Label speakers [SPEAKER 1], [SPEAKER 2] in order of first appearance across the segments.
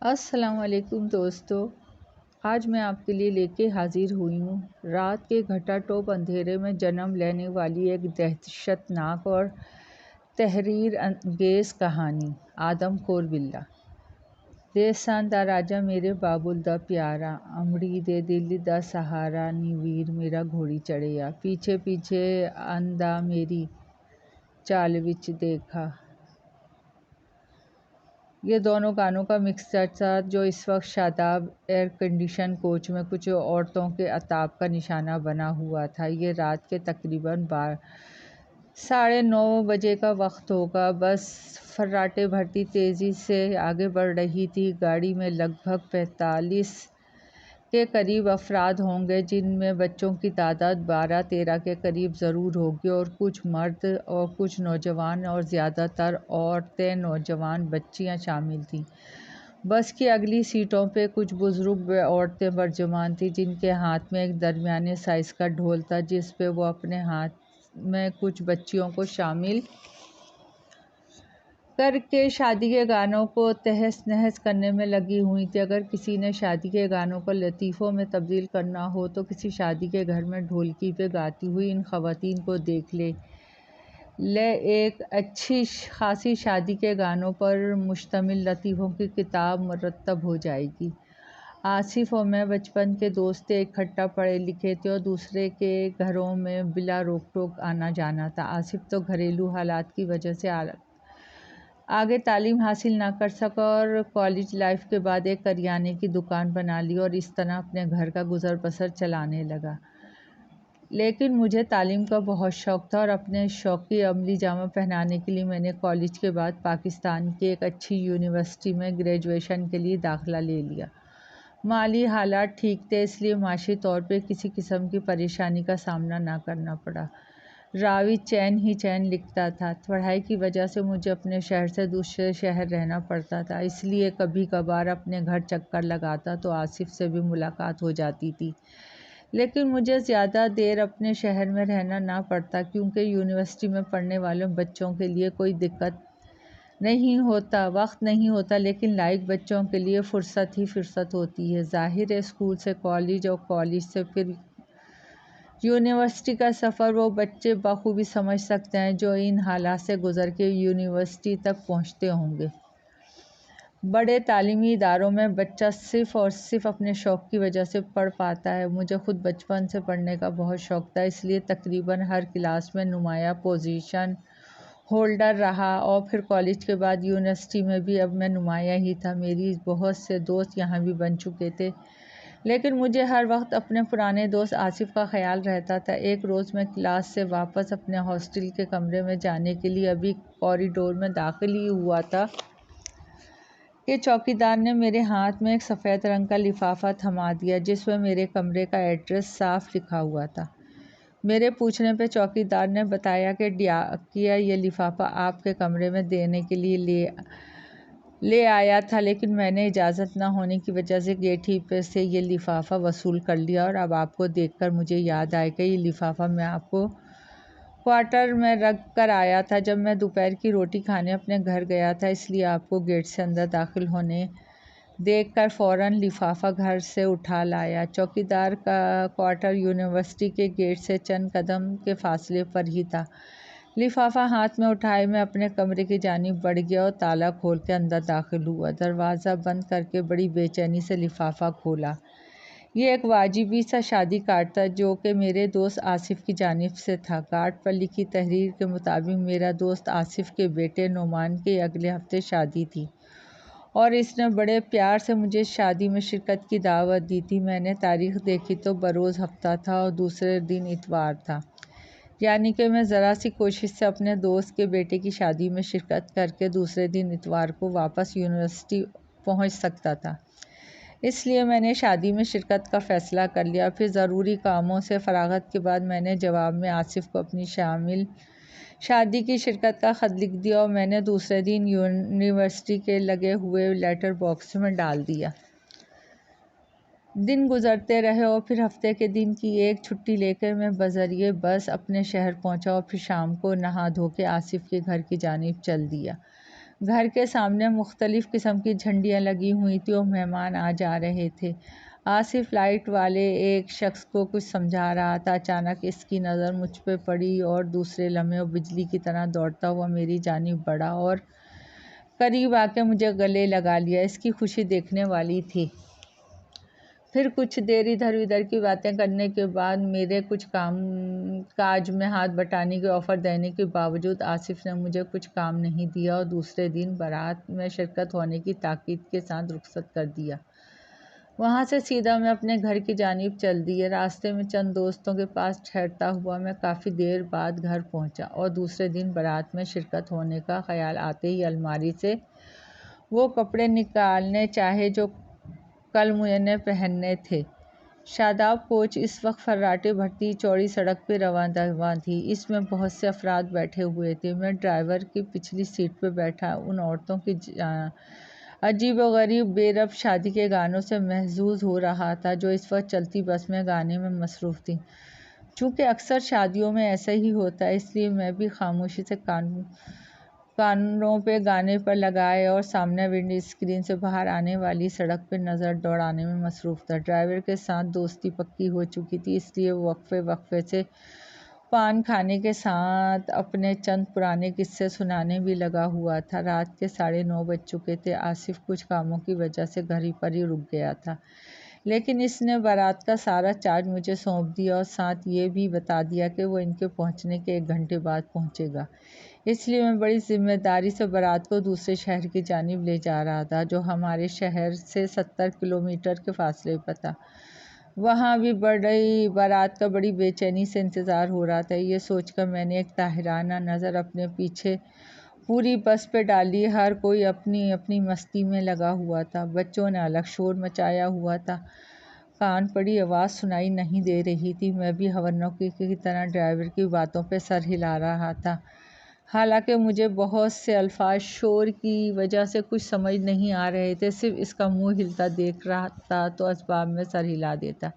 [SPEAKER 1] السلام علیکم دوستو، آج میں آپ کے لیے لے کے حاضر ہوئی ہوں رات کے گھٹا ٹوپ اندھیرے میں جنم لینے والی ایک دہشت ناک اور تحریر انگیز کہانی۔ آدم خور بلا دیسان دا راجا میرے بابل دا پیارا، امڑی دے دل دا سہارا نی ویر میرا گھوڑی چڑھیا، پیچھے پیچھے آندا میری چال وچ دیکھا۔ یہ دونوں گانوں کا مکسچر تھا جو اس وقت شاداب ایئر کنڈیشن کوچ میں کچھ عورتوں کے عتاب کا نشانہ بنا ہوا تھا۔ یہ رات کے تقریباً 9:30 بجے کا وقت ہوگا۔ بس فراٹے بھرتی تیزی سے آگے بڑھ رہی تھی۔ گاڑی میں لگ بھگ 45 کے قریب افراد ہوں گے، جن میں بچوں کی تعداد 12-13 کے قریب ضرور ہوگی، اور کچھ مرد اور کچھ نوجوان اور زیادہ تر عورتیں، نوجوان بچیاں شامل تھیں۔ بس کی اگلی سیٹوں پہ کچھ بزرگ عورتیں برجمان تھیں، جن کے ہاتھ میں ایک درمیانے سائز کا ڈھول تھا، جس پہ وہ اپنے ہاتھ میں کچھ بچیوں کو شامل کر کے شادی کے گانوں کو تہس نہس کرنے میں لگی ہوئی تھی۔ اگر کسی نے شادی کے گانوں کو لطیفوں میں تبدیل کرنا ہو تو کسی شادی کے گھر میں ڈھولکی پہ گاتی ہوئی ان خواتین کو دیکھ لے ایک اچھی خاصی شادی کے گانوں پر مشتمل لطیفوں کی کتاب مرتب ہو جائے گی۔ آصف اور میں بچپن کے دوست تھے، اکٹھا پڑھے لکھے تھے اور دوسرے کے گھروں میں بلا روک ٹوک آنا جانا تھا۔ آصف تو گھریلو حالات کی وجہ سے آگے تعلیم حاصل نہ کر سکا اور کالج لائف کے بعد ایک کریانے کی دکان بنا لی اور اس طرح اپنے گھر کا گزر بسر چلانے لگا۔ لیکن مجھے تعلیم کا بہت شوق تھا اور اپنے شوق کی عملی جامہ پہنانے کے لیے میں نے کالج کے بعد پاکستان کی ایک اچھی یونیورسٹی میں گریجویشن کے لیے داخلہ لے لیا۔ مالی حالات ٹھیک تھے، اس لیے معاشی طور پہ کسی قسم کی پریشانی کا سامنا نہ کرنا پڑا۔ راوی چین ہی چین لکھتا تھا۔ پڑھائی کی وجہ سے مجھے اپنے شہر سے دوسرے شہر رہنا پڑتا تھا، اس لیے کبھی کبھار اپنے گھر چکر لگاتا تو آصف سے بھی ملاقات ہو جاتی تھی۔ لیکن مجھے زیادہ دیر اپنے شہر میں رہنا نہ پڑتا، کیونکہ یونیورسٹی میں پڑھنے والے بچوں کے لیے کوئی وقت نہیں ہوتا، لیکن لائق بچوں کے لیے فرصت ہی فرصت ہوتی ہے۔ ظاہر ہے، اسکول سے کالج اور کالج سے پھر یونیورسٹی کا سفر وہ بچے بخوبی سمجھ سکتے ہیں جو ان حالات سے گزر کے یونیورسٹی تک پہنچتے ہوں گے۔ بڑے تعلیمی اداروں میں بچہ صرف اور صرف اپنے شوق کی وجہ سے پڑھ پاتا ہے۔ مجھے خود بچپن سے پڑھنے کا بہت شوق تھا، اس لیے تقریباً ہر کلاس میں نمایاں پوزیشن ہولڈر رہا، اور پھر کالج کے بعد یونیورسٹی میں بھی اب میں نمایاں ہی تھا۔ میری بہت سے دوست یہاں بھی بن چکے تھے، لیکن مجھے ہر وقت اپنے پرانے دوست آصف کا خیال رہتا تھا۔ ایک روز میں کلاس سے واپس اپنے ہاسٹل کے کمرے میں جانے کے لیے ابھی کوریڈور میں داخل ہی ہوا تھا کہ چوکیدار نے میرے ہاتھ میں ایک سفید رنگ کا لفافہ تھما دیا، جس پہ میرے کمرے کا ایڈریس صاف لکھا ہوا تھا۔ میرے پوچھنے پہ چوکیدار نے بتایا کہ ڈاکیا یہ لفافہ آپ کے کمرے میں دینے کے لیے لے آیا تھا، لیکن میں نے اجازت نہ ہونے کی وجہ سے گیٹ ہی پہ سے یہ لفافہ وصول کر لیا، اور اب آپ کو دیکھ کر مجھے یاد آئے کہ یہ لفافہ میں آپ کو کوارٹر میں رکھ کر آیا تھا جب میں دوپہر کی روٹی کھانے اپنے گھر گیا تھا، اس لیے آپ کو گیٹ سے اندر داخل ہونے دیکھ کر فوراً لفافہ گھر سے اٹھا لایا۔ چوکیدار کا کوارٹر یونیورسٹی کے گیٹ سے چند قدم کے فاصلے پر ہی تھا۔ لفافہ ہاتھ میں اٹھائے میں اپنے کمرے کی جانب بڑھ گیا اور تالا کھول کے اندر داخل ہوا۔ دروازہ بند کر کے بڑی بے چینی سے لفافہ کھولا۔ یہ ایک واجبی سا شادی کارڈ تھا جو کہ میرے دوست آصف کی جانب سے تھا۔ کارڈ پر لکھی تحریر کے مطابق میرا دوست آصف کے بیٹے نعمان کی اگلے ہفتے شادی تھی اور اس نے بڑے پیار سے مجھے شادی میں شرکت کی دعوت دی تھی۔ میں نے تاریخ دیکھی تو بروز ہفتہ تھا اور دوسرے دن اتوار تھا، یعنی کہ میں ذرا سی کوشش سے اپنے دوست کے بیٹے کی شادی میں شرکت کر کے دوسرے دن اتوار کو واپس یونیورسٹی پہنچ سکتا تھا۔ اس لیے میں نے شادی میں شرکت کا فیصلہ کر لیا۔ پھر ضروری کاموں سے فراغت کے بعد میں نے جواب میں آصف کو اپنی شادی کی شرکت کا خط لکھ دیا اور میں نے دوسرے دن یونیورسٹی کے لگے ہوئے لیٹر باکس میں ڈال دیا۔ دن گزرتے رہے اور پھر ہفتے کے دن کی ایک چھٹی لے کر میں بذریعہ بس اپنے شہر پہنچا اور پھر شام کو نہا دھو کے آصف کے گھر کی جانب چل دیا۔ گھر کے سامنے مختلف قسم کی جھنڈیاں لگی ہوئی تھیں اور مہمان آ جا رہے تھے۔ آصف لائٹ والے ایک شخص کو کچھ سمجھا رہا تھا، اچانک اس کی نظر مجھ پہ پڑی اور دوسرے لمحے وہ بجلی کی طرح دوڑتا ہوا میری جانب بڑھا اور قریب آ کے مجھے گلے لگا لیا۔ اس کی خوشی دیکھنے والی تھی۔ پھر کچھ دیر ادھر ادھر کی باتیں کرنے کے بعد میرے کچھ کاج میں ہاتھ بٹانے کی آفر دینے کے باوجود آصف نے مجھے کچھ کام نہیں دیا اور دوسرے دن بارات میں شرکت ہونے کی تاکید کے ساتھ رخصت کر دیا۔ وہاں سے سیدھا میں اپنے گھر کی جانب چل دی۔ راستے میں چند دوستوں کے پاس ٹھہرتا ہوا میں کافی دیر بعد گھر پہنچا اور دوسرے دن بارات میں شرکت ہونے کا خیال آتے ہی الماری سے وہ کپڑے نکالنے چاہے جو کل مجھے پہننے تھے۔ شاداب کوچ اس وقت فراٹے بھرتی چوڑی سڑک پہ رواں تھی۔ اس میں بہت سے افراد بیٹھے ہوئے تھے۔ میں ڈرائیور کی پچھلی سیٹ پہ بیٹھا ان عورتوں کی عجیب و غریب بے ربط شادی کے گانوں سے محظوظ ہو رہا تھا جو اس وقت چلتی بس میں گانے میں مصروف تھیں۔ چونکہ اکثر شادیوں میں ایسا ہی ہوتا ہے، اس لیے میں بھی خاموشی سے کانوں پہ گانے پر لگائے اور سامنے ونڈو اسکرین سے باہر آنے والی سڑک پہ نظر دوڑانے میں مصروف تھا۔ ڈرائیور کے ساتھ دوستی پکی ہو چکی تھی، اس لیے وہ وقفے سے پان کھانے کے ساتھ اپنے چند پرانے قصے سنانے بھی لگا ہوا تھا۔ رات کے 9:30 بج چکے تھے۔ آصف کچھ کاموں کی وجہ سے گھر پر ہی رک گیا تھا، لیکن اس نے بارات کا سارا چارج مجھے سونپ دیا اور ساتھ یہ بھی بتا دیا کہ وہ ان کے پہنچنے کے 1 گھنٹے بعد پہنچے گا۔ اس لیے میں بڑی ذمہ داری سے بارات کو دوسرے شہر کی جانب لے جا رہا تھا جو ہمارے شہر سے 70 کلومیٹر کے فاصلے پر تھا۔ وہاں بھی بارات کا بڑی بے چینی سے انتظار ہو رہا تھا۔ یہ سوچ کر میں نے ایک طاہرانہ نظر اپنے پیچھے پوری بس پہ ڈالی۔ ہر کوئی اپنی اپنی مستی میں لگا ہوا تھا۔ بچوں نے الگ شور مچایا ہوا تھا، کان پڑی آواز سنائی نہیں دے رہی تھی۔ میں بھی ہونکی کی طرح ڈرائیور کی باتوں پہ سر ہلا رہا تھا، حالانکہ مجھے بہت سے الفاظ شور کی وجہ سے کچھ سمجھ نہیں آ رہے تھے۔ صرف اس کا منہ ہلتا دیکھ رہا تھا تو اسباب میں سر ہلا دیتا۔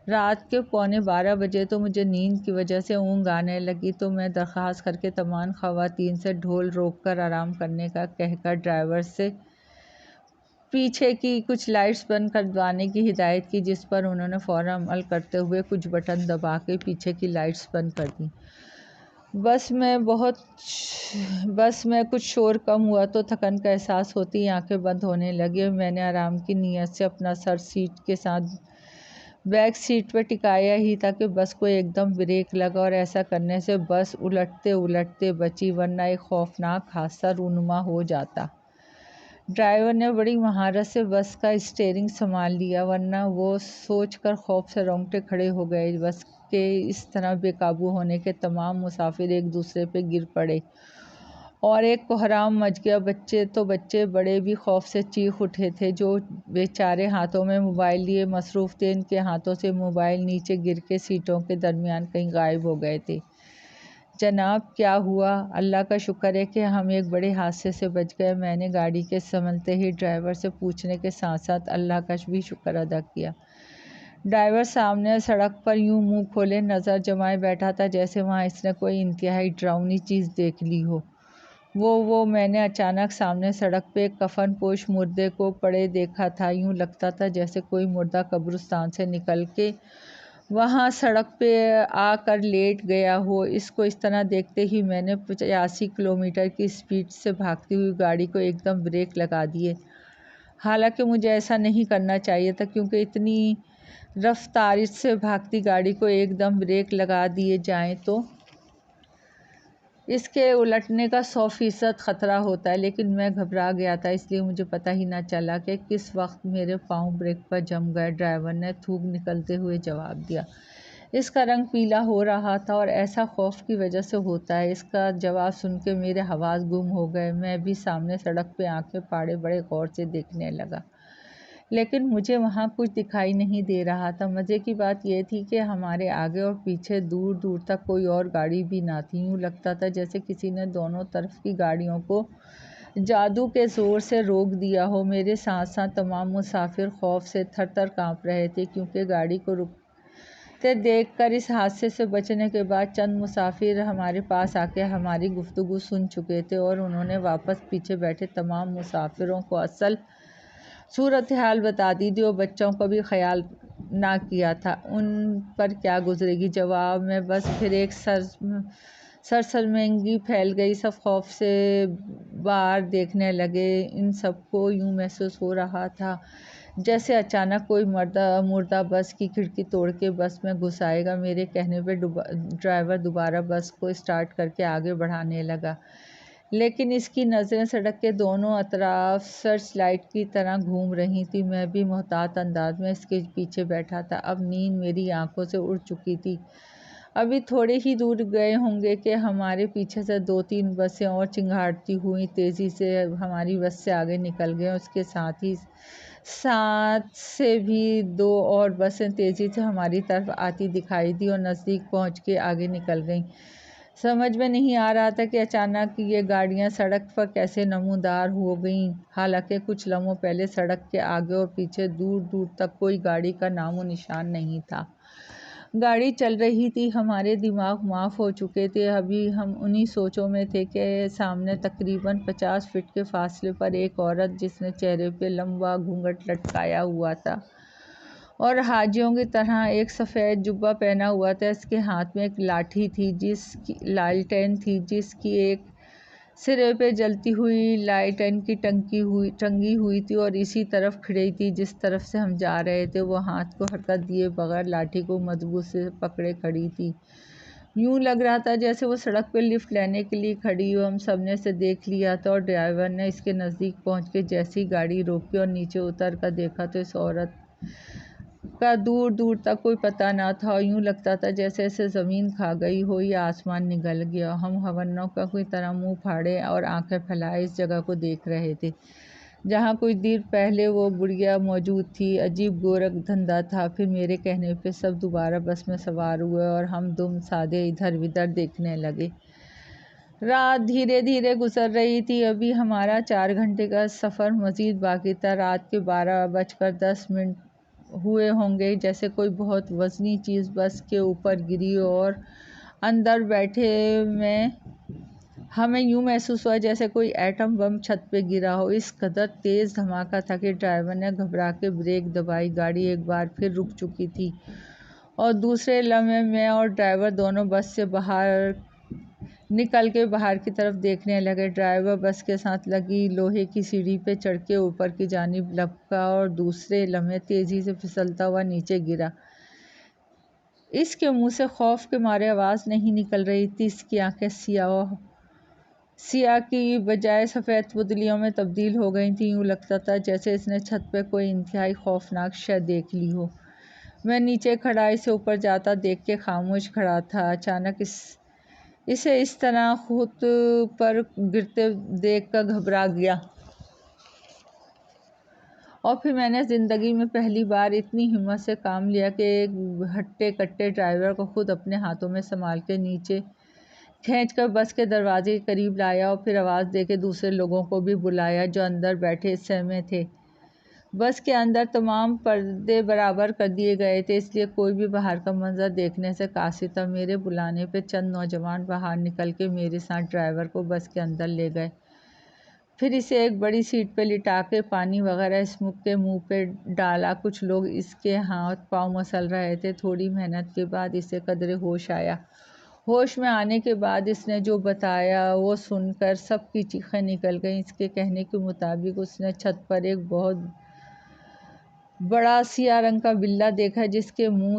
[SPEAKER 1] رات کے 11:15 بجے تو مجھے نیند کی وجہ سے اونگ آنے لگی، تو میں درخواست کر کے تمام خواتین سے ڈھول روک کر آرام کرنے کا کہہ کر ڈرائیور سے پیچھے کی کچھ لائٹس بند کروانے کی ہدایت کی، جس پر انہوں نے فوراً عمل کرتے ہوئے کچھ بٹن دبا کے پیچھے کی لائٹس بند کر دیں۔ بس میں کچھ شور کم ہوا تو تھکن کا احساس ہوتے ہی آنکھیں بند ہونے لگیں اور میں نے آرام کی نیت سے اپنا سر سیٹ کے ساتھ بیک سیٹ پہ ٹکایا ہی تھا کہ بس کو ایک دم بریک لگا اور ایسا کرنے سے بس الٹتے بچی، ورنہ ایک خوفناک حادثہ رونما ہو جاتا۔ ڈرائیور نے بڑی مہارت سے بس کا اسٹیئرنگ سنبھال لیا، ورنہ وہ سوچ کر خوف سے رونگٹے کھڑے ہو گئے۔ بس کے اس طرح بے قابو ہونے کے تمام مسافر ایک دوسرے پہ گر پڑے اور ایک کوہرام مچ گیا۔ بچے بڑے بھی خوف سے چیخ اٹھے تھے۔ جو بیچارے ہاتھوں میں موبائل لیے مصروف تھے، ان کے ہاتھوں سے موبائل نیچے گر کے سیٹوں کے درمیان کہیں غائب ہو گئے تھے۔ جناب کیا ہوا؟ اللہ کا شکر ہے کہ ہم ایک بڑے حادثے سے بچ گئے، میں نے گاڑی کے سنبھلتے ہی ڈرائیور سے پوچھنے کے ساتھ ساتھ اللہ کا بھی شکر ادا کیا۔ ڈرائیور سامنے سڑک پر یوں منہ کھولے نظر جمائے بیٹھا تھا جیسے وہاں اس نے کوئی انتہائی ڈراؤنی چیز دیکھ لی ہو۔ میں نے اچانک سامنے سڑک پہ ایک کفن پوش مردے کو پڑے دیکھا تھا۔ یوں لگتا تھا جیسے کوئی مردہ قبرستان سے نکل کے وہاں سڑک پہ آ کر لیٹ گیا ہو۔ اس کو اس طرح دیکھتے ہی میں نے 85 کلومیٹر کی اسپیڈ سے بھاگتی ہوئی گاڑی کو ایک دم بریک لگا دیے۔ حالانکہ مجھے ایسا نہیں کرنا چاہیے تھا، کیونکہ اتنی رفتار سے بھاگتی گاڑی کو ایک دم بریک لگا دیے جائیں تو اس کے الٹنے کا 100% خطرہ ہوتا ہے۔ لیکن میں گھبرا گیا تھا، اس لیے مجھے پتہ ہی نہ چلا کہ کس وقت میرے پاؤں بریک پر جم گئے۔ ڈرائیور نے تھوک نکلتے ہوئے جواب دیا۔ اس کا رنگ پیلا ہو رہا تھا اور ایسا خوف کی وجہ سے ہوتا ہے۔ اس کا جواب سن کے میرے حواس گم ہو گئے۔ میں بھی سامنے سڑک پہ آنکھیں پھاڑے بڑے غور سے دیکھنے لگا، لیکن مجھے وہاں کچھ دکھائی نہیں دے رہا تھا۔ مزے کی بات یہ تھی کہ ہمارے آگے اور پیچھے دور دور تک کوئی اور گاڑی بھی نہ تھی۔ یوں لگتا تھا جیسے کسی نے دونوں طرف کی گاڑیوں کو جادو کے زور سے روک دیا ہو۔ میرے ساتھ ساتھ تمام مسافر خوف سے تھر تھر کانپ رہے تھے، کیونکہ گاڑی کو دیکھ کر اس حادثے سے بچنے کے بعد چند مسافر ہمارے پاس آ کے ہماری گفتگو سن چکے تھے اور انہوں نے واپس پیچھے بیٹھے تمام مسافروں کو اصل صورتحال بتا دی تھی اور بچوں کو بھی خیال نہ کیا تھا ان پر کیا گزرے گی۔ جواب میں بس پھر ایک سرسنگی پھیل گئی، سب خوف سے باہر دیکھنے لگے۔ ان سب کو یوں محسوس ہو رہا تھا جیسے اچانک کوئی مردہ بس کی کھڑکی توڑ کے بس میں گھس آئے گا۔ میرے کہنے پہ ڈرائیور دوبارہ بس کو اسٹارٹ کر کے آگے بڑھانے لگا، لیکن اس کی نظریں سڑک کے دونوں اطراف سرچ لائٹ کی طرح گھوم رہی تھیں۔ میں بھی محتاط انداز میں اس کے پیچھے بیٹھا تھا۔ اب نیند میری آنکھوں سے اڑ چکی تھی۔ ابھی تھوڑے ہی دور گئے ہوں گے کہ ہمارے پیچھے سے 2-3 بسیں اور چنگھاڑتی ہوئی تیزی سے ہماری بس سے آگے نکل گئیں۔ اس کے ساتھ سے بھی 2 اور بسیں تیزی سے ہماری طرف آتی دکھائی دی اور نزدیک پہنچ کے آگے نکل گئیں۔ سمجھ میں نہیں آ رہا تھا کہ اچانک یہ گاڑیاں سڑک پر کیسے نمودار ہو گئیں، حالانکہ کچھ لمحوں پہلے سڑک کے آگے اور پیچھے دور دور تک کوئی گاڑی کا نام و نشان نہیں تھا۔ گاڑی چل رہی تھی، ہمارے دماغ معاف ہو چکے تھے۔ ابھی ہم انہی سوچوں میں تھے کہ سامنے تقریباً 50 فٹ کے فاصلے پر ایک عورت، جس نے چہرے پہ لمبا گھونگھٹ لٹکایا ہوا تھا اور حاجیوں کی طرح ایک سفید جبہ پہنا ہوا تھا، اس کے ہاتھ میں ایک لالٹین تھی جس کی ایک سرے پہ جلتی ہوئی لالٹین کی ٹنگی ہوئی تھی اور اسی طرف کھڑی تھی جس طرف سے ہم جا رہے تھے۔ وہ ہاتھ کو حرکت دیے بغیر لاٹھی کو مضبوط سے پکڑے کھڑی تھی، یوں لگ رہا تھا جیسے وہ سڑک پہ لفٹ لینے کے لیے کھڑی ہو۔ ہم سب نے اسے دیکھ لیا تھا اور ڈرائیور نے اس کے نزدیک پہنچ کے جیسے ہی گاڑی روکی اور نیچے اتر کر دیکھا تو اس عورت کا دور دور تک کوئی پتہ نہ تھا اور یوں لگتا تھا جیسے اسے زمین کھا گئی ہو یا آسمان نگل گیا ہو۔ ہم حیوانوں کی طرح منہ پھاڑے اور آنکھیں پھیلائے اس جگہ کو دیکھ رہے تھے جہاں کچھ دیر پہلے وہ بڑھیا موجود تھی۔ عجیب گورکھ دھندا تھا۔ پھر میرے کہنے پہ سب دوبارہ بس میں سوار ہوئے اور ہم دم سادھے ادھر ادھر دیکھنے لگے۔ رات دھیرے دھیرے گزر رہی تھی۔ ابھی ہمارا 4 گھنٹے کا سفر مزید باقی تھا۔ رات کے 12:10 ہوئے ہوں گے۔ جیسے کوئی بہت وزنی چیز بس کے اوپر گری اور اندر بیٹھے میں ہمیں یوں محسوس ہوا جیسے کوئی ایٹم بم چھت پہ گرا ہو۔ اس قدر تیز دھماکہ تھا کہ ڈرائیور نے گھبرا کے بریک دبائی۔ گاڑی ایک بار پھر رک چکی تھی اور دوسرے لمحے میں اور ڈرائیور دونوں بس سے باہر نکل کے باہر کی طرف دیکھنے لگے۔ ڈرائیور بس کے ساتھ لگی لوہے کی سیڑھی پہ چڑھ کے اوپر کی جانب لپکا اور دوسرے لمحے تیزی سے پھسلتا ہوا نیچے گرا۔ اس کے منہ سے خوف کے مارے آواز نہیں نکل رہی تھی۔ اس کی آنکھیں سیاہ کی بجائے سفید پتلیوں میں تبدیل ہو گئی تھیں۔ یوں لگتا تھا جیسے اس نے چھت پہ کوئی انتہائی خوفناک شے دیکھ لی ہو۔ میں نیچے کھڑا اسے اوپر جاتا دیکھ کے خاموش کھڑا تھا۔ اچانک اسے اس طرح خود پر گرتے دیکھ کر گھبرا گیا اور پھر میں نے زندگی میں پہلی بار اتنی ہمت سے کام لیا کہ ایک ہٹے کٹے ڈرائیور کو خود اپنے ہاتھوں میں سنبھال کے نیچے کھینچ کر بس کے دروازے کے قریب لایا اور پھر آواز دے کے دوسرے لوگوں کو بھی بلایا جو اندر بیٹھے حصے میں تھے۔ بس کے اندر تمام پردے برابر کر دیے گئے تھے، اس لیے کوئی بھی باہر کا منظر دیکھنے سے قاصر تھا۔ میرے بلانے پہ چند نوجوان باہر نکل کے میرے ساتھ ڈرائیور کو بس کے اندر لے گئے، پھر اسے ایک بڑی سیٹ پہ لٹا کے پانی وغیرہ اس کے منہ پہ ڈالا۔ کچھ لوگ اس کے ہاتھ پاؤں مسل رہے تھے۔ تھوڑی محنت کے بعد اسے قدرے ہوش آیا۔ ہوش میں آنے کے بعد اس نے جو بتایا وہ سن کر سب کی چیخیں نکل گئیں۔ اس کے کہنے کے مطابق اس نے چھت پر ایک بہت بڑا سیاہ رنگ کا بلّا دیکھا جس کے منہ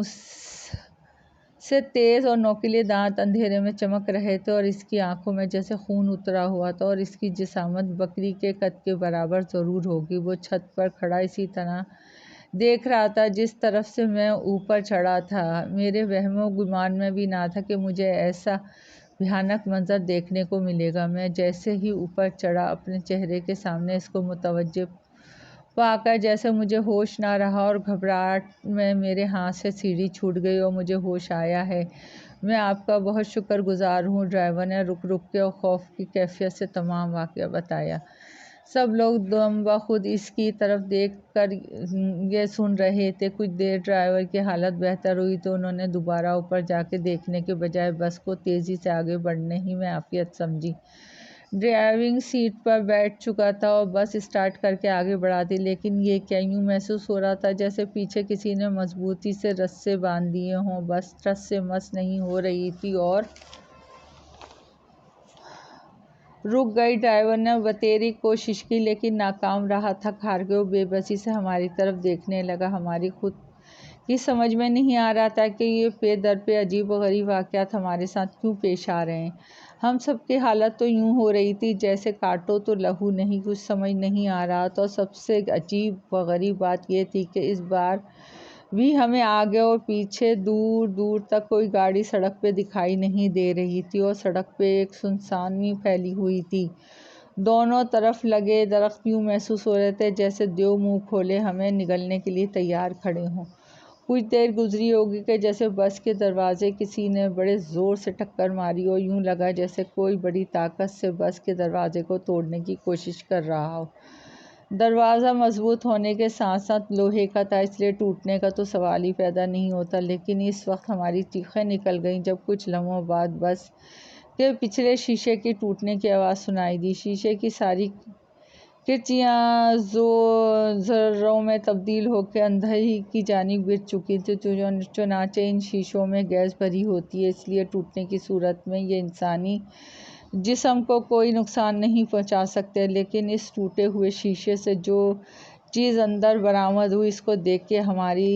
[SPEAKER 1] سے تیز اور نوکیلے دانت اندھیرے میں چمک رہے تھے اور اس کی آنکھوں میں جیسے خون اترا ہوا تھا اور اس کی جسامت بکری کے قد کے برابر ضرور ہوگی۔ وہ چھت پر کھڑا اسی طرح دیکھ رہا تھا جس طرف سے میں اوپر چڑھا تھا۔ میرے وہم و گمان میں بھی نہ تھا کہ مجھے ایسا بھیانک منظر دیکھنے کو ملے گا۔ میں جیسے ہی اوپر چڑھا اپنے چہرے کے سامنے اس کو متوجہ پا کر جیسے مجھے ہوش نہ رہا اور گھبراہٹ میں میرے ہاتھ سے سیڑھی چھوٹ گئی اور مجھے ہوش آیا ہے۔ میں آپ کا بہت شکر گزار ہوں۔ ڈرائیور نے رک رک کے اور خوف کی کیفیت سے تمام واقعہ بتایا۔ سب لوگ دم بخود اس کی طرف دیکھ کر یہ سن رہے تھے۔ کچھ دیر ڈرائیور کی حالت بہتر ہوئی تو انہوں نے دوبارہ اوپر جا کے دیکھنے کے بجائے بس کو تیزی سے آگے بڑھنے ہی میں عافیت سمجھی۔ ڈرائیونگ سیٹ پر بیٹھ چکا تھا اور بس اسٹارٹ کر کے آگے بڑھا دی، لیکن یہ کیا یوں محسوس ہو رہا تھا جیسے پیچھے کسی نے مضبوطی سے رسے باندھ دیے ہوں۔ بس ٹس سے مس نہیں ہو رہی تھی اور رک گئی۔ ڈرائیور نے بتیری کوشش کی لیکن ناکام رہا۔ تھک ہار کے وہ بے بسی سے ہماری طرف دیکھنے لگا۔ ہماری خود کی سمجھ میں نہیں آ رہا تھا کہ یہ پے در پے عجیب و غریب واقعات ہمارے ساتھ کیوں پیش آ رہے ہیں۔ ہم سب کی حالت تو یوں ہو رہی تھی جیسے کاٹو تو لہو نہیں، کچھ سمجھ نہیں آ رہا تھا۔ اور سب سے عجیب و غریب بات یہ تھی کہ اس بار بھی ہمیں آگے اور پیچھے دور دور تک کوئی گاڑی سڑک پہ دکھائی نہیں دے رہی تھی اور سڑک پہ ایک سنسانی پھیلی ہوئی تھی۔ دونوں طرف لگے درخت یوں محسوس ہو رہے تھے جیسے دیو منہ کھولے ہمیں نگلنے کے لیے تیار کھڑے ہوں۔ کچھ دیر گزری ہوگی کہ جیسے بس کے دروازے کسی نے بڑے زور سے ٹکر ماری اور یوں لگا جیسے کوئی بڑی طاقت سے بس کے دروازے کو توڑنے کی کوشش کر رہا ہو۔ دروازہ مضبوط ہونے کے ساتھ ساتھ لوہے کا تھا، اس لیے ٹوٹنے کا تو سوال ہی پیدا نہیں ہوتا، لیکن اس وقت ہماری چیخیں نکل گئیں جب کچھ لمحوں بعد بس کے پچھلے شیشے کی ٹوٹنے کی آواز سنائی دی۔ شیشے کی ساری کرچیاں ذروں میں تبدیل ہو کے اندر ہی کی جانب گر چکی تھیں، چنانچہ ان شیشوں میں گیس بھری ہوتی ہے، اس لیے ٹوٹنے کی صورت میں یہ انسانی جسم کو کوئی نقصان نہیں پہنچا سکتے، لیکن اس ٹوٹے ہوئے شیشے سے جو چیز اندر برآمد ہوئی اس کو دیکھ کے ہماری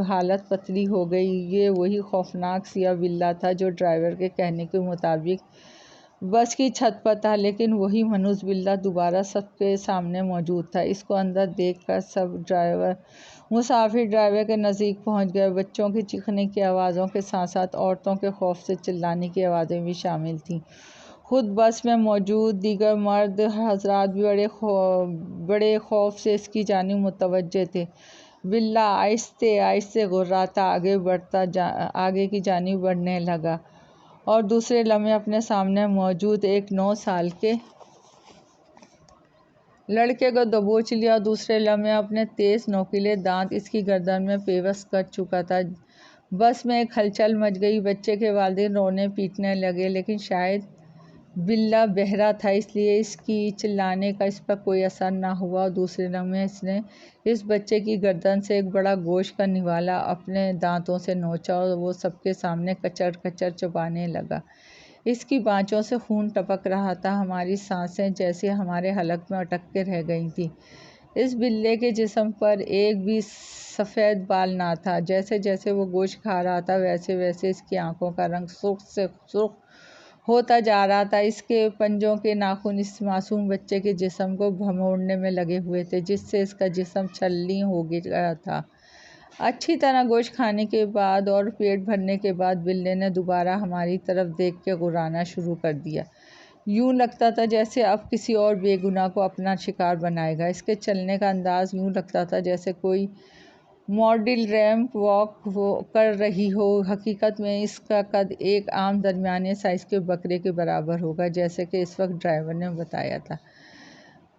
[SPEAKER 1] حالت پتلی ہو گئی۔ یہ وہی خوفناک سیاہ بلّا تھا جو ڈرائیور کے کہنے کے مطابق بس کی چھت پر تھا، لیکن وہی منحوس بلّا دوبارہ سب کے سامنے موجود تھا۔ اس کو اندر دیکھ کر سب مسافر ڈرائیور کے نزدیک پہنچ گئے۔ بچوں کی چیخنے کی آوازوں کے ساتھ ساتھ عورتوں کے خوف سے چلانے کی آوازیں بھی شامل تھیں۔ خود بس میں موجود دیگر مرد حضرات بھی بڑے خوف سے اس کی جانب متوجہ تھے۔ بلّا آہستہ آہستہ گھرراتا آگے کی جانب بڑھنے لگا اور دوسرے لمحے اپنے سامنے موجود ایک 9 سال کے لڑکے کو دبوچ لیا اور دوسرے لمحے اپنے تیز نوکیلے دانت اس کی گردن میں پیوست کر چکا تھا۔ بس میں ایک ہلچل مچ گئی۔ بچے کے والدین رونے پیٹنے لگے، لیکن شاید بلّا بہرا تھا اس لیے اس کی چلانے کا اس پر کوئی اثر نہ ہوا اور دوسرے لمحے اس نے اس بچے کی گردن سے ایک بڑا گوشت کا نوالا اپنے دانتوں سے نوچا اور وہ سب کے سامنے کچر کچر چبانے لگا۔ اس کی بانچوں سے خون ٹپک رہا تھا۔ ہماری سانسیں جیسے ہمارے حلق میں اٹک کے رہ گئی تھیں۔ اس بلّے کے جسم پر ایک بھی سفید بال نہ تھا۔ جیسے جیسے وہ گوشت کھا رہا تھا ویسے ویسے اس کی آنکھوں کا رنگ سرخ سے سرخ ہوتا جا رہا تھا۔ اس کے پنجوں کے ناخن اس معصوم بچے کے جسم کو بھموڑنے میں لگے ہوئے تھے، جس سے اس کا جسم چھلنی ہو گیا تھا۔ اچھی طرح گوشت کھانے کے بعد اور پیٹ بھرنے کے بعد بلّے نے دوبارہ ہماری طرف دیکھ کے گھرانا شروع کر دیا۔ یوں لگتا تھا جیسے اب کسی اور بے گناہ کو اپنا شکار بنائے گا۔ اس کے چلنے کا انداز یوں لگتا تھا جیسے کوئی ماڈل ریمپ واک کر رہی ہو۔ حقیقت میں اس کا قد ایک عام درمیانے سائز کے بکرے کے برابر ہوگا، جیسے کہ اس وقت ڈرائیور نے بتایا تھا۔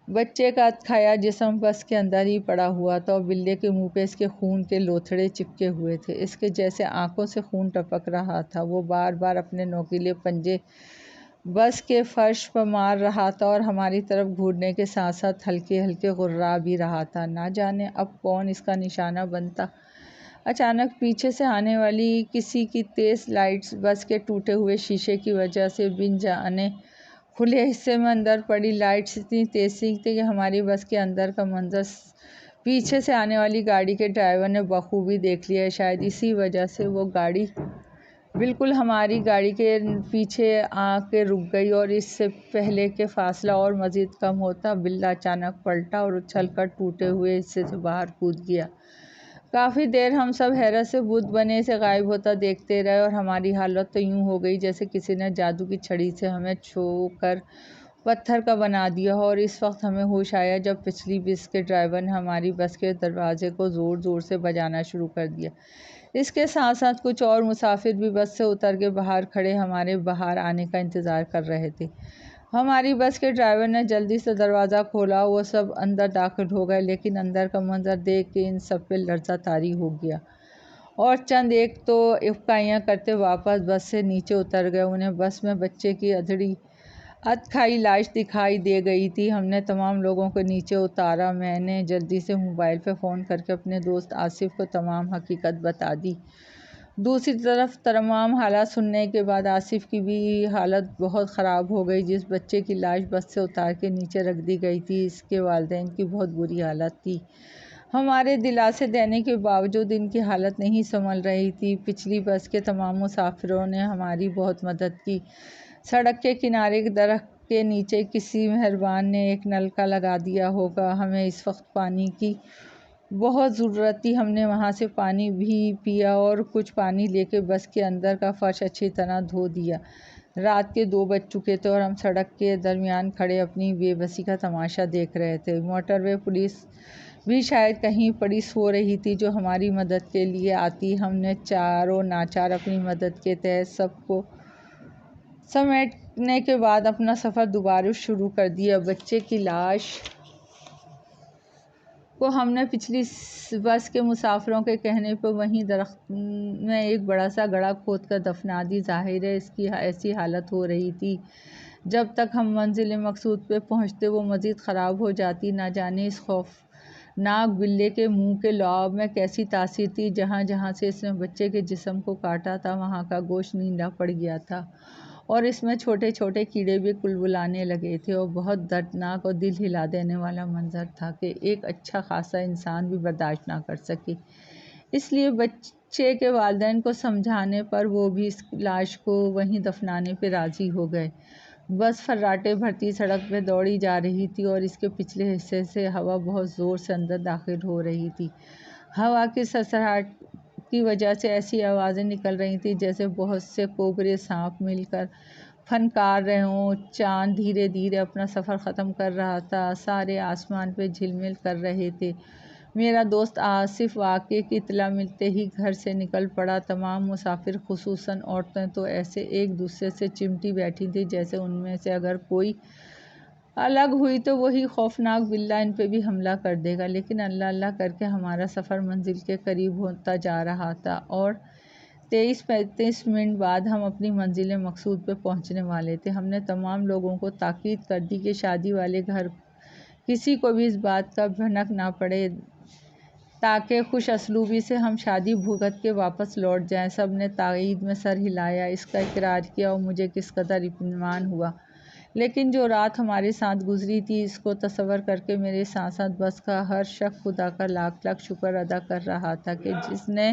[SPEAKER 1] بچے کا اٹھایا جسم بس کے اندر ہی پڑا ہوا تھا اور بلّے کے منہ پہ اس کے خون کے لوتھڑے چپکے ہوئے تھے۔ اس کے جیسے آنکھوں سے خون ٹپک رہا تھا۔ وہ بار بار اپنے نوکیلے پنجے بس کے فرش پر مار رہا تھا اور ہماری طرف گھورنے کے ساتھ ساتھ ہلکے ہلکے غرا بھی رہا تھا۔ نہ جانے اب کون اس کا نشانہ بنتا۔ اچانک پیچھے سے آنے والی کسی کی تیز لائٹس بس کے ٹوٹے ہوئے شیشے کی وجہ سے بن جانے کھلے حصے میں اندر پڑی لائٹس اتنی تیز تھیں کہ ہماری بس کے اندر کا منظر پیچھے سے آنے والی گاڑی کے ڈرائیور نے بخوبی دیکھ لیا۔ شاید اسی وجہ سے وہ گاڑی بالکل ہماری گاڑی کے پیچھے آ کے رک گئی اور اس سے پہلے کہ فاصلہ اور مزید کم ہوتا بلّا اچانک پلٹا اور اچھل کر ٹوٹے ہوئے حصے سے باہر کود گیا۔ کافی دیر ہم سب حیرت سے بت بنے سے غائب ہوتا دیکھتے رہے اور ہماری حالت تو یوں ہو گئی جیسے کسی نے جادو کی چھڑی سے ہمیں چھو کر پتھر کا بنا دیا ہو۔ اور اس وقت ہمیں ہوش آیا جب پچھلی بس کے ڈرائیور نے ہماری بس کے دروازے کو زور زور سے بجانا شروع کر دیا۔ اس کے ساتھ ساتھ کچھ اور مسافر بھی بس سے اتر کے باہر کھڑے ہمارے باہر آنے کا انتظار کر رہے تھے۔ ہماری بس کے ڈرائیور نے جلدی سے دروازہ کھولا، وہ سب اندر داخل ہو گئے، لیکن اندر کا منظر دیکھ کے ان سب پہ لرزہ طاری ہو گیا اور چند ایک تو افکائیاں کرتے واپس بس سے نیچے اتر گئے۔ انہیں بس میں بچے کی ادھکھائی لاش دکھائی دے گئی تھی۔ ہم نے تمام لوگوں کو نیچے اتارا۔ میں نے جلدی سے موبائل پہ فون کر کے اپنے دوست آصف کو تمام حقیقت بتا دی۔ دوسری طرف تمام حالات سننے کے بعد آصف کی بھی حالت بہت خراب ہو گئی۔ جس بچے کی لاش بس سے اتار کے نیچے رکھ دی گئی تھی، اس کے والدین کی بہت بری حالت تھی۔ ہمارے دلاسے دینے کے باوجود ان کی حالت نہیں سنبھل رہی تھی۔ پچھلی بس کے تمام مسافروں نے ہماری بہت مدد کی۔ سڑک کے کنارے درخت کے نیچے کسی مہربان نے ایک نلکا لگا دیا ہوگا۔ ہمیں اس وقت پانی کی بہت ضرورت تھی۔ ہم نے وہاں سے پانی بھی پیا اور کچھ پانی لے کے بس کے اندر کا فرش اچھی طرح دھو دیا۔ رات کے 2 بج چکے تھے اور ہم سڑک کے درمیان کھڑے اپنی بے بسی کا تماشا دیکھ رہے تھے۔ موٹر وے پولیس بھی شاید کہیں پڑی سو رہی تھی جو ہماری مدد کے لیے آتی۔ ہم نے چاروں ناچار اپنی مدد کے تحت سب کو سمیٹنے کے بعد اپنا سفر دوبارہ شروع کر دیا۔ بچے کی لاش کو ہم نے پچھلی بس کے مسافروں کے کہنے پہ وہیں درخت میں ایک بڑا سا گڑھا کھود کر دفنا دی۔ ظاہر ہے اس کی ایسی حالت ہو رہی تھی جب تک ہم منزل مقصود پہ پہنچتے وہ مزید خراب ہو جاتی۔ نہ جانے اس خوفناک بلے کے منہ کے لعاب میں کیسی تاثیر تھی۔ جہاں جہاں سے اس نے بچے کے جسم کو کاٹا تھا وہاں کا گوشت نیلا پڑ گیا تھا اور اس میں چھوٹے چھوٹے کیڑے بھی کلبلانے لگے تھے اور بہت دردناک اور دل ہلا دینے والا منظر تھا کہ ایک اچھا خاصا انسان بھی برداشت نہ کر سکے۔ اس لیے بچے کے والدین کو سمجھانے پر وہ بھی اس لاش کو وہیں دفنانے پہ راضی ہو گئے۔ بس فراٹے بھرتی سڑک پہ دوڑی جا رہی تھی اور اس کے پچھلے حصے سے ہوا بہت زور سے اندر داخل ہو رہی تھی۔ ہوا کی سرسراہٹ کی وجہ سے ایسی آوازیں نکل رہی تھیں جیسے بہت سے کوبرے سانپ مل کر پھنکار رہے ہوں۔ چاند دھیرے دھیرے اپنا سفر ختم کر رہا تھا۔ ستارے آسمان پہ جھلمل کر رہے تھے۔ میرا دوست آصف واقعے کی اطلاع ملتے ہی گھر سے نکل پڑا۔ تمام مسافر خصوصاً عورتیں تو ایسے ایک دوسرے سے چمٹی بیٹھی تھیں جیسے ان میں سے اگر کوئی الگ ہوئی تو وہی خوفناک بلّہ ان پہ بھی حملہ کر دے گا۔ لیکن اللہ اللہ کر کے ہمارا سفر منزل کے قریب ہوتا جا رہا تھا اور 23-35 منٹ بعد ہم اپنی منزل مقصود پہ پہنچنے والے تھے۔ ہم نے تمام لوگوں کو تاکید کر دی کہ شادی والے گھر کسی کو بھی اس بات کا بھنک نہ پڑے تاکہ خوش اسلوبی سے ہم شادی بھگت کے واپس لوٹ جائیں۔ سب نے تائید میں سر ہلایا، اس کا اقرار کیا اور مجھے کس قدر اطمینان ہوا۔ لیکن جو رات ہمارے ساتھ گزری تھی اس کو تصور کر کے میرے ساتھ ساتھ بس کا ہر شخص خدا کا لاکھ لاکھ شکر ادا کر رہا تھا کہ جس نے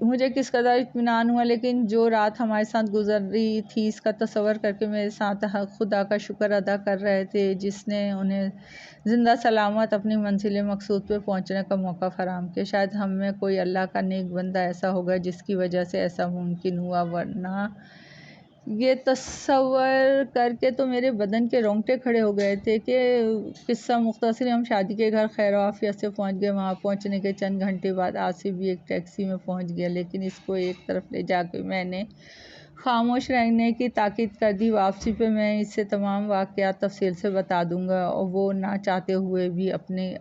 [SPEAKER 1] مجھے کس قدر اطمینان ہوا لیکن جو رات ہمارے ساتھ گزری تھی اس کا تصور کر کے میرے ساتھ خدا کا شکر ادا کر رہے تھے جس نے انہیں زندہ سلامت اپنی منزل مقصود پہ پہنچنے کا موقع فراہم کیا۔ شاید ہم میں کوئی اللہ کا نیک بندہ ایسا ہوگا جس کی وجہ سے ایسا ممکن ہوا، ورنہ یہ تصور کر کے تو میرے بدن کے رونگٹے کھڑے ہو گئے تھے کہ قصہ مختصر ہم شادی کے گھر خیر و عافیت سے پہنچ گئے۔ وہاں پہنچنے کے چند گھنٹے بعد آصف بھی ایک ٹیکسی میں پہنچ گیا لیکن اس کو ایک طرف لے جا کے میں نے خاموش رہنے کی تاکید کر دی۔ واپسی پہ میں اسے تمام واقعات تفصیل سے بتا دوں گا۔ اور وہ نہ چاہتے ہوئے بھی اپنے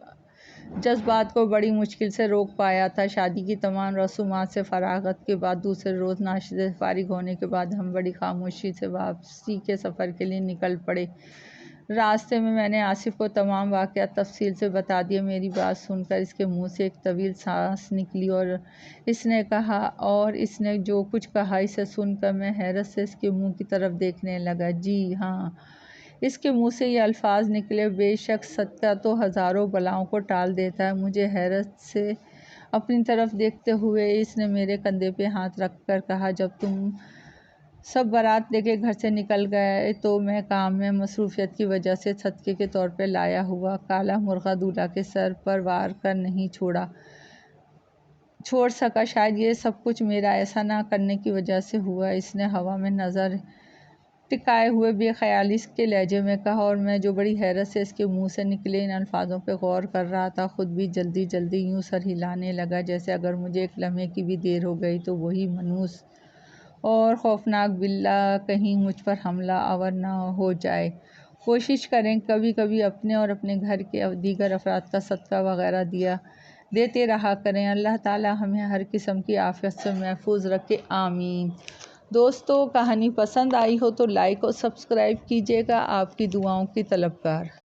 [SPEAKER 1] جذبات کو بڑی مشکل سے روک پایا تھا۔ شادی کی تمام رسومات سے فراغت کے بعد دوسرے روز ناشتے سے فارغ ہونے کے بعد ہم بڑی خاموشی سے واپسی کے سفر کے لیے نکل پڑے۔ راستے میں میں نے آصف کو تمام واقعات تفصیل سے بتا دیے۔ میری بات سن کر اس کے منہ سے ایک طویل سانس نکلی اور اس نے جو کچھ کہا اسے سن کر میں حیرت سے اس کے منہ کی طرف دیکھنے لگا۔ جی ہاں، اس کے منہ سے یہ الفاظ نکلے، بے شک صدقہ تو ہزاروں بلاؤں کو ٹال دیتا ہے۔ مجھے حیرت سے اپنی طرف دیکھتے ہوئے اس نے میرے کندھے پہ ہاتھ رکھ کر کہا، جب تم سب بارات لے کے گھر سے نکل گئے تو میں کام میں مصروفیت کی وجہ سے صدقے کے طور پہ لایا ہوا کالا مرغہ دولہا کے سر پر وار کر نہیں چھوڑ سکا۔ شاید یہ سب کچھ میرا ایسا نہ کرنے کی وجہ سے ہوا۔ اس نے ہوا میں نظر ٹکائے ہوئے بے خیالی کے لہجے میں کہا اور میں جو بڑی حیرت سے اس کے منہ سے نکلے ان الفاظوں پہ غور کر رہا تھا خود بھی جلدی جلدی یوں سر ہلانے لگا جیسے اگر مجھے ایک لمحے کی بھی دیر ہو گئی تو وہی منحوس اور خوفناک باللہ کہیں مجھ پر حملہ آور نہ ہو جائے۔ کوشش کریں کبھی کبھی اپنے اور اپنے گھر کے دیگر افراد کا صدقہ وغیرہ دیتے رہا کریں۔ اللہ تعالی ہمیں ہر قسم کی آفت سے محفوظ رکھے، آمین۔ دوستو، کہانی پسند آئی ہو تو لائک اور سبسکرائب کیجیے گا۔ آپ کی دعاؤں کی طلبگار۔